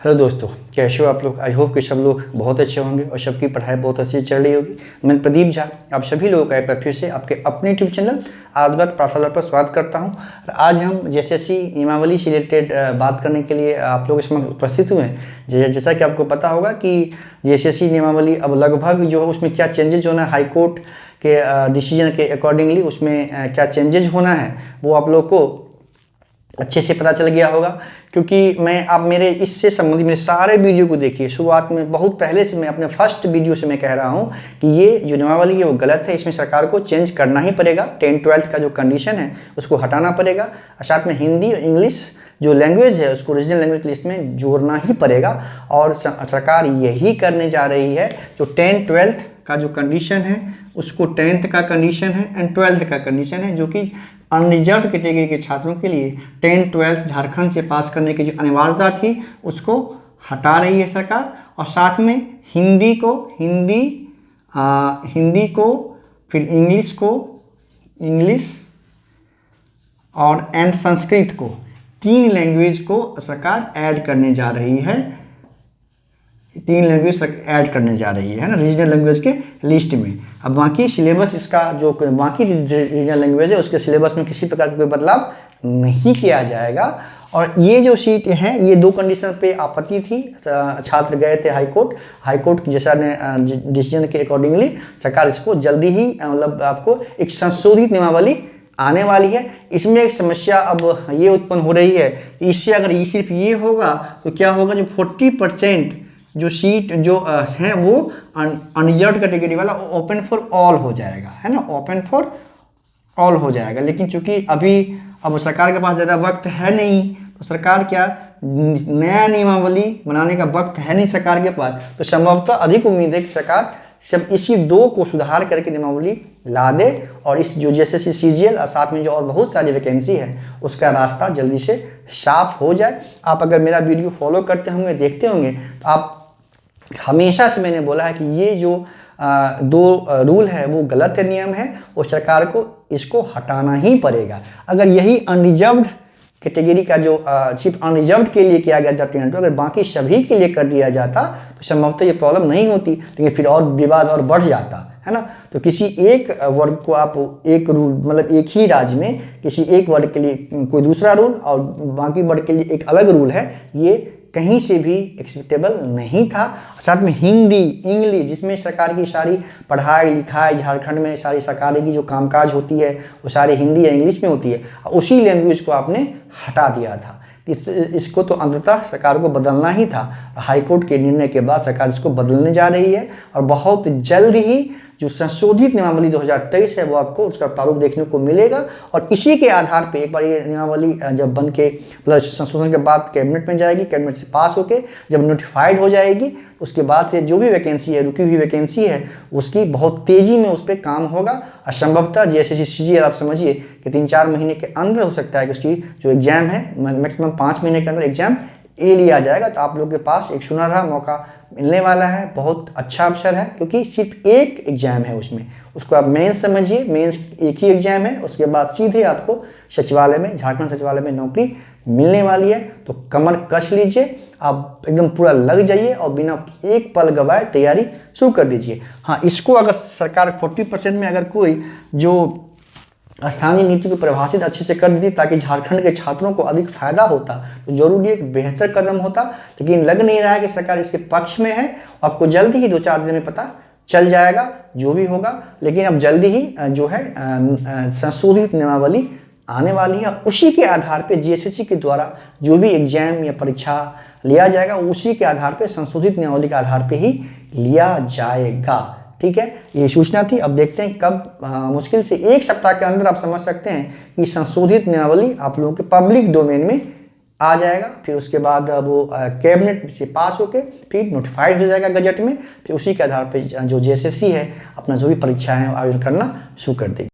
Hello दोस्तों, कैसे हो आप लोग। आई होप कि सब लोग बहुत अच्छे होंगे और सबकी पढ़ाई बहुत अच्छी चल रही होगी। मैं प्रदीप झा आप सभी लोगों का एक बार फिर से आपके अपने यूट्यूब चैनल आदवत पाठशाला पर स्वागत करता हूं। और आज हम जेएसएससी नियमावली से रिलेटेड बात करने के लिए आप लोग इसमें उपस्थित हुए हैं। जैसा कि आपको पता होगा कि जेएसएससी नियमावली अब लगभग जो है उसमें क्या चेंजेज होना है, हाई कोर्ट के डिसीजन के अकॉर्डिंगली उसमें क्या चेंजेज होना है वो आप लोग को अच्छे से पता चल गया होगा। क्योंकि मैं आप मेरे इससे संबंधित मेरे सारे वीडियो को देखिए, शुरुआत में बहुत पहले से मैं अपने फर्स्ट वीडियो से मैं कह रहा हूं कि ये जो नियमावली है वो गलत है, इसमें सरकार को चेंज करना ही पड़ेगा। 10-12 का जो कंडीशन है उसको हटाना पड़ेगा और साथ में हिंदी और इंग्लिश जो लैंग्वेज है उसको रीजनल लैंग्वेज लिस्ट में जोड़ना ही पड़ेगा। और सरकार यही करने जा रही है। जो 10-12 का जो कंडीशन है उसको 10th का कंडीशन है एंड 12th का कंडीशन है, जो कि अनरिजर्व कैटेगरी के छात्रों के लिए 10-12 झारखंड से पास करने की जो अनिवार्यता थी उसको हटा रही है सरकार। और साथ में हिंदी को फिर इंग्लिश और एंड संस्कृत को 3 लैंग्वेज को सरकार ऐड करने जा रही है। 3 लैंग्वेज ऐड करने जा रही है ना रीजनल लैंग्वेज के लिस्ट में। अब बाकी सिलेबस इसका जो बाकी रीजनल लैंग्वेज है उसके सिलेबस में किसी प्रकार का कोई बदलाव नहीं किया जाएगा। और ये जो सीट है ये 2 कंडीशन पे आपत्ति थी, छात्र गए थे हाई कोर्ट जैसा ने डिसीजन के अकॉर्डिंगली सरकार इसको जल्दी ही मतलब आपको एक संशोधित नियमावली आने वाली है। इसमें एक समस्या अब ये उत्पन्न हो रही है, इससे अगर ये सिर्फ ये होगा तो क्या होगा, जो 40% जो सीट जो है वो अनरिजर्व कैटेगरी वाला ओपन फॉर ऑल हो जाएगा, है ना, ओपन फॉर ऑल हो जाएगा। लेकिन चूंकि अभी अब सरकार के पास ज़्यादा वक्त है नहीं, तो सरकार क्या नया नियमावली बनाने का वक्त है नहीं सरकार के पास, तो संभवतः अधिक उम्मीद है कि सरकार सब इसी 2 को सुधार करके नियमावली ला दे और इस जो जेएसएससी सीजीएल और साथ में जो और बहुत सारी वैकेंसी है उसका रास्ता जल्दी से साफ हो जाए। आप अगर मेरा वीडियो फॉलो करते होंगे, देखते होंगे, तो आप हमेशा से मैंने बोला है कि ये जो 2 रूल है वो गलत नियम है और सरकार को इसको हटाना ही पड़ेगा। अगर यही अनरिजर्व्ड कैटेगरी का जो सिर्फ अनरिजर्व्ड के लिए किया गया था 10, तो अगर बाकी सभी के लिए कर दिया जाता तो संभवतः ये प्रॉब्लम नहीं होती, लेकिन फिर और विवाद और बढ़ जाता, है ना। तो किसी एक वर्ग को आप एक रूल मतलब एक ही राज्य में किसी एक वर्ग के लिए कोई दूसरा रूल और बाकी वर्ग के लिए एक अलग रूल है, ये कहीं से भी एक्सेप्टेबल नहीं था। साथ में हिंदी इंग्लिश जिसमें सरकार की सारी पढ़ाई लिखाई झारखंड में सारी सरकार की जो कामकाज होती है वो सारी हिंदी या इंग्लिश में होती है, उसी लैंग्वेज को आपने हटा दिया था। इसको तो अंततः सरकार को बदलना ही था। हाई कोर्ट के निर्णय के बाद सरकार इसको बदलने जा रही है और बहुत जल्द ही जो संशोधित नियमावली 2023 है वो आपको उसका प्रारूप देखने को मिलेगा। और इसी के आधार पे एक बार ये नियमावली जब बन के मतलब संशोधन के बाद कैबिनेट में जाएगी, कैबिनेट से पास होके जब नोटिफाइड हो जाएगी, उसके बाद से जो भी वैकेंसी है, रुकी हुई वैकेंसी है, उसकी बहुत तेज़ी में उस पर काम होगा। और संभवतः जेएसएससी सीजीएल आप समझिए कि 3-4 महीने के अंदर हो सकता है कि उसकी जो एग्ज़ाम है मैक्सिमम 5 महीने के अंदर एग्ज़ाम लिया जाएगा। तो आप लोग के पास एक सुनहरा मौका मिलने वाला है, बहुत अच्छा अवसर है, क्योंकि सिर्फ एक एग्जाम है उसमें, उसको आप मेंस समझिए, मेंस एक ही एग्जाम है, उसके बाद सीधे आपको सचिवालय में झारखंड सचिवालय में नौकरी मिलने वाली है। तो कमर कस लीजिए, आप एकदम पूरा लग जाइए और बिना एक पल गवाए तैयारी शुरू कर दीजिए। हाँ, इसको अगर सरकार 40% में अगर कोई जो स्थानीय नीति को परिभाषित अच्छे से कर देती ताकि झारखंड के छात्रों को अधिक फायदा होता तो जरूरी एक बेहतर कदम होता, लेकिन लग नहीं रहा है कि सरकार इसके पक्ष में है। आपको जल्दी ही 2-4 दिन में पता चल जाएगा जो भी होगा, लेकिन अब जल्दी ही जो है संशोधित नियमावली आने वाली है। उसी के आधार पर जेएसएससी के द्वारा जो भी एग्जाम या परीक्षा लिया जाएगा उसी के आधार पर संशोधित नियमावली के आधार पर ही लिया जाएगा। ठीक है, ये सूचना थी। अब देखते हैं कब मुश्किल से 1 सप्ताह के अंदर आप समझ सकते हैं कि संशोधित नियमावली आप लोगों के पब्लिक डोमेन में आ जाएगा। फिर उसके बाद वो कैबिनेट से पास होके फिर नोटिफाइड हो जाएगा गजट में, फिर उसी के आधार पर जो जेएसएससी है अपना जो भी परीक्षा है आयोजन करना शुरू कर देगी।